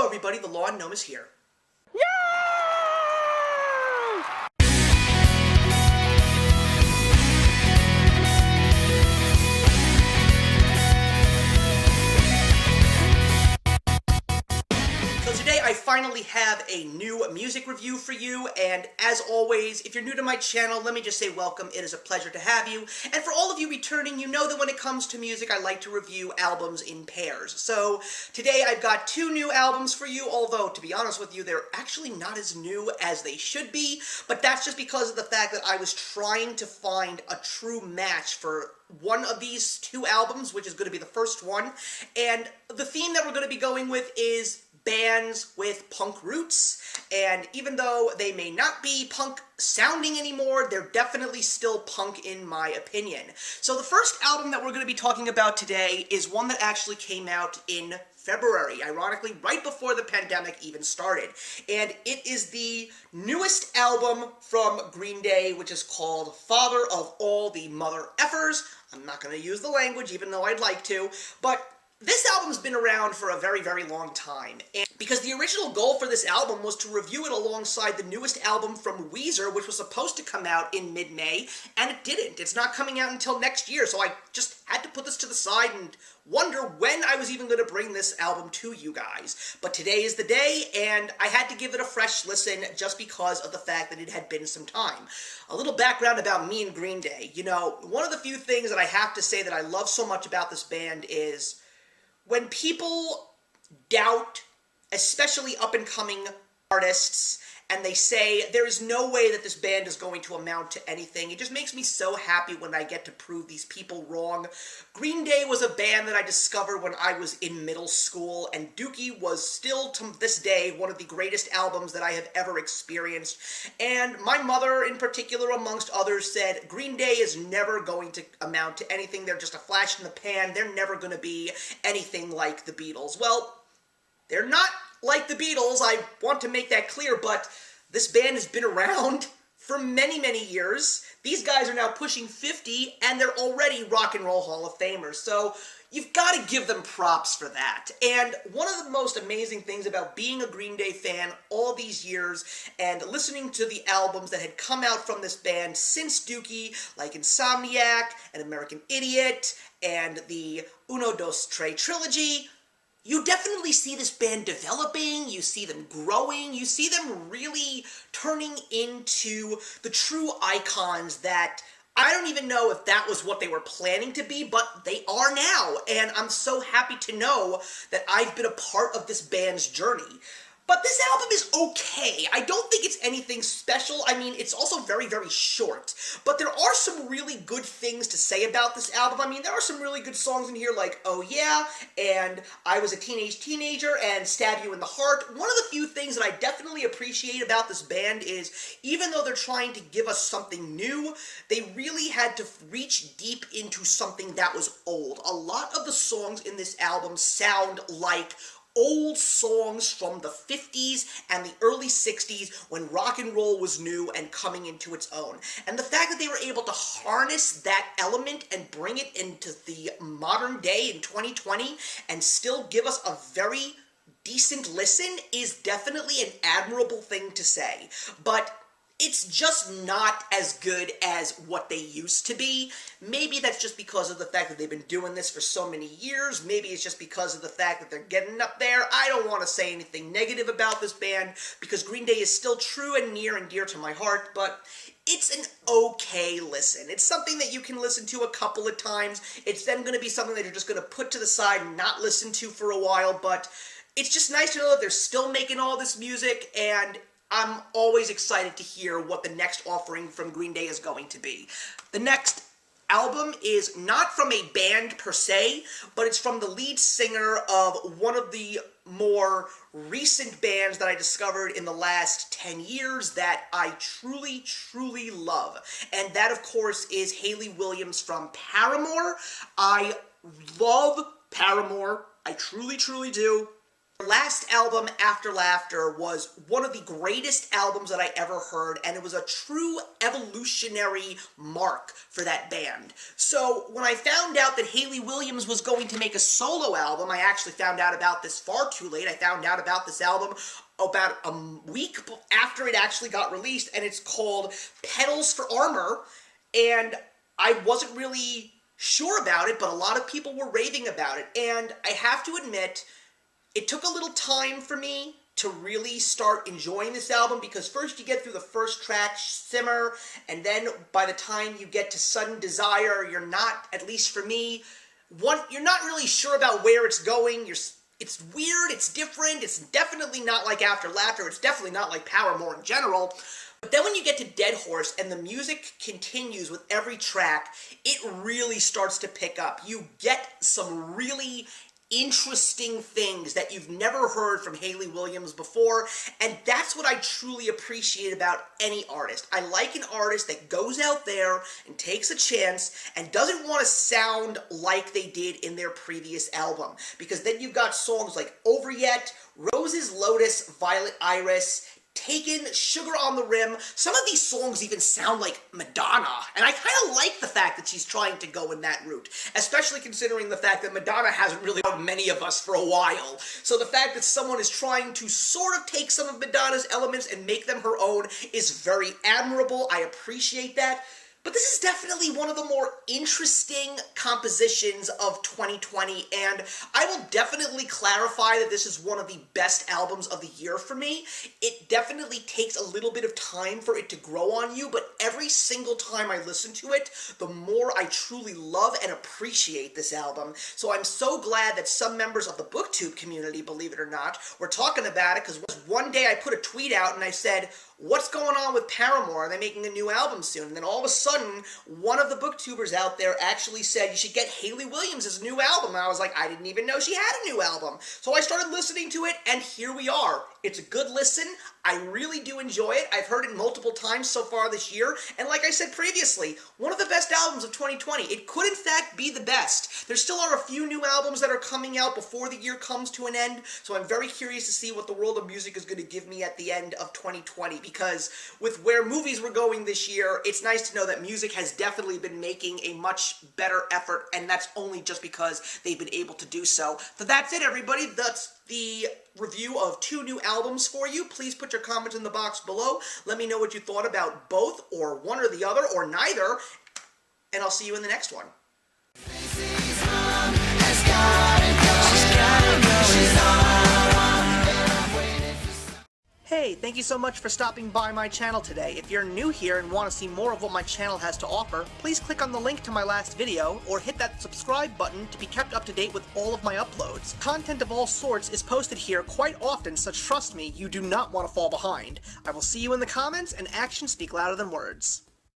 everybody, the Lawn Gnome is here. So today I finally have a new music review for you, and as always, if you're new to my channel, let me just say welcome. It is a pleasure to have you, and for all of you returning, you know that when it comes to music, I like to review albums in pairs. So today I've got two new albums for you, although to be honest with you, they're actually not as new as they should be, but that's just because of the fact that I was trying to find a true match for one of these two albums, which is going to be the first one, and the theme that we're going to be going with is bands with punk roots, and even though they may not be punk sounding anymore, they're definitely still punk in my opinion. So the first album that we're going to be talking about today is one that actually came out in February, ironically right before the pandemic even started, and it is the newest album from Green Day, which is called Father of All the Mother Effers. I'm not going to use the language, even though I'd like to, but this album's been around for a very, very long time, and because the original goal for this album was to review it alongside the newest album from Weezer, which was supposed to come out in mid-May, and it didn't. It's not coming out until next year, so I just had to put this to the side and wonder when I was even going to bring this album to you guys. But today is the day, and I had to give it a fresh listen just because of the fact that it had been some time. A little background about me and Green Day. You know, one of the few things that I have to say that I love so much about this band is when people doubt, especially up-and-coming artists, and they say, there is no way that this band is going to amount to anything, it just makes me so happy when I get to prove these people wrong. Green Day was a band that I discovered when I was in middle school, and Dookie was still, to this day, one of the greatest albums that I have ever experienced. And my mother, in particular, amongst others, said, Green Day is never going to amount to anything, they're just a flash in the pan, they're never going to be anything like the Beatles. Well, they're not like the Beatles, I want to make that clear, but this band has been around for many, many years. These guys are now pushing 50, and they're already Rock and Roll Hall of Famers, so you've got to give them props for that. And one of the most amazing things about being a Green Day fan all these years and listening to the albums that had come out from this band since Dookie, like Insomniac and American Idiot and the Uno Dos Tres trilogy, you definitely see this band developing, you see them growing, you see them really turning into the true icons that I don't even know if that was what they were planning to be, but they are now, and I'm so happy to know that I've been a part of this band's journey. But this album is okay. I don't think it's anything special. I mean, it's also very, very short. But there are some really good things to say about this album. I mean, there are some really good songs in here like Oh Yeah, and I Was a Teenager, and Stab You in the Heart. One of the few things that I definitely appreciate about this band is, even though they're trying to give us something new, they really had to reach deep into something that was old. A lot of the songs in this album sound like old songs from the 50s and the early 60s when rock and roll was new and coming into its own. And the fact that they were able to harness that element and bring it into the modern day in 2020 and still give us a very decent listen is definitely an admirable thing to say. But it's just not as good as what they used to be. Maybe that's just because of the fact that they've been doing this for so many years. Maybe it's just because of the fact that they're getting up there. I don't want to say anything negative about this band, because Green Day is still true and near and dear to my heart, but it's an okay listen. It's something that you can listen to a couple of times. It's then going to be something that you're just going to put to the side and not listen to for a while, but it's just nice to know that they're still making all this music, and I'm always excited to hear what the next offering from Green Day is going to be. The next album is not from a band per se, but it's from the lead singer of one of the more recent bands that I discovered in the last 10 years that I truly, truly love. And that, of course, is Hayley Williams from Paramore. I love Paramore. I truly, truly do. Her last album, After Laughter, was one of the greatest albums that I ever heard, and it was a true evolutionary mark for that band. So when I found out that Hayley Williams was going to make a solo album, I actually found out about this far too late. I found out about this album about a week after it actually got released, and it's called Petals For Armor, and I wasn't really sure about it, but a lot of people were raving about it, and I have to admit, it took a little time for me to really start enjoying this album, because first you get through the first track, Simmer, and then by the time you get to Sudden Desire, you're not, at least for me, you're not really sure about where it's going. It's weird, it's different, it's definitely not like After Laughter, it's definitely not like Paramore in general. But then when you get to Dead Horse and the music continues with every track, it really starts to pick up. You get some really interesting things that you've never heard from Hayley Williams before, and that's what I truly appreciate about any artist. I like an artist that goes out there and takes a chance and doesn't want to sound like they did in their previous album, because then you've got songs like Over Yet, Roses, Lotus, Violet Iris, Taken, Sugar on the Rim. Some of these songs even sound like Madonna, and I kind of like the fact that she's trying to go in that route, especially considering the fact that Madonna hasn't really helped many of us for a while. So the fact that someone is trying to sort of take some of Madonna's elements and make them her own is very admirable. I appreciate that. But this is definitely one of the more interesting compositions of 2020, and I will definitely clarify that this is one of the best albums of the year for me. It definitely takes a little bit of time for it to grow on you, but every single time I listen to it, the more I truly love and appreciate this album. So I'm so glad that some members of the BookTube community, believe it or not, were talking about it, because one day I put a tweet out and I said, what's going on with Paramore? Are they making a new album soon? And then all of a sudden, one of the booktubers out there actually said, you should get Hayley Williams' new album. And I was like, I didn't even know she had a new album. So I started listening to it, and here we are. It's a good listen. I really do enjoy it. I've heard it multiple times so far this year, and like I said previously, one of the best albums of 2020. It could in fact be the best. There still are a few new albums that are coming out before the year comes to an end, so I'm very curious to see what the world of music is going to give me at the end of 2020, because with where movies were going this year, it's nice to know that music has definitely been making a much better effort, and that's only just because they've been able to do so. So that's it, everybody. That's the review of 2 new albums for you. Please put your comments in the box below. Let me know what you thought about both, or one or the other, or neither, and I'll see you in the next one. Hey, thank you so much for stopping by my channel today. If you're new here and want to see more of what my channel has to offer, please click on the link to my last video, or hit that subscribe button to be kept up to date with all of my uploads. Content of all sorts is posted here quite often, so trust me, you do not want to fall behind. I will see you in the comments, and actions speak louder than words.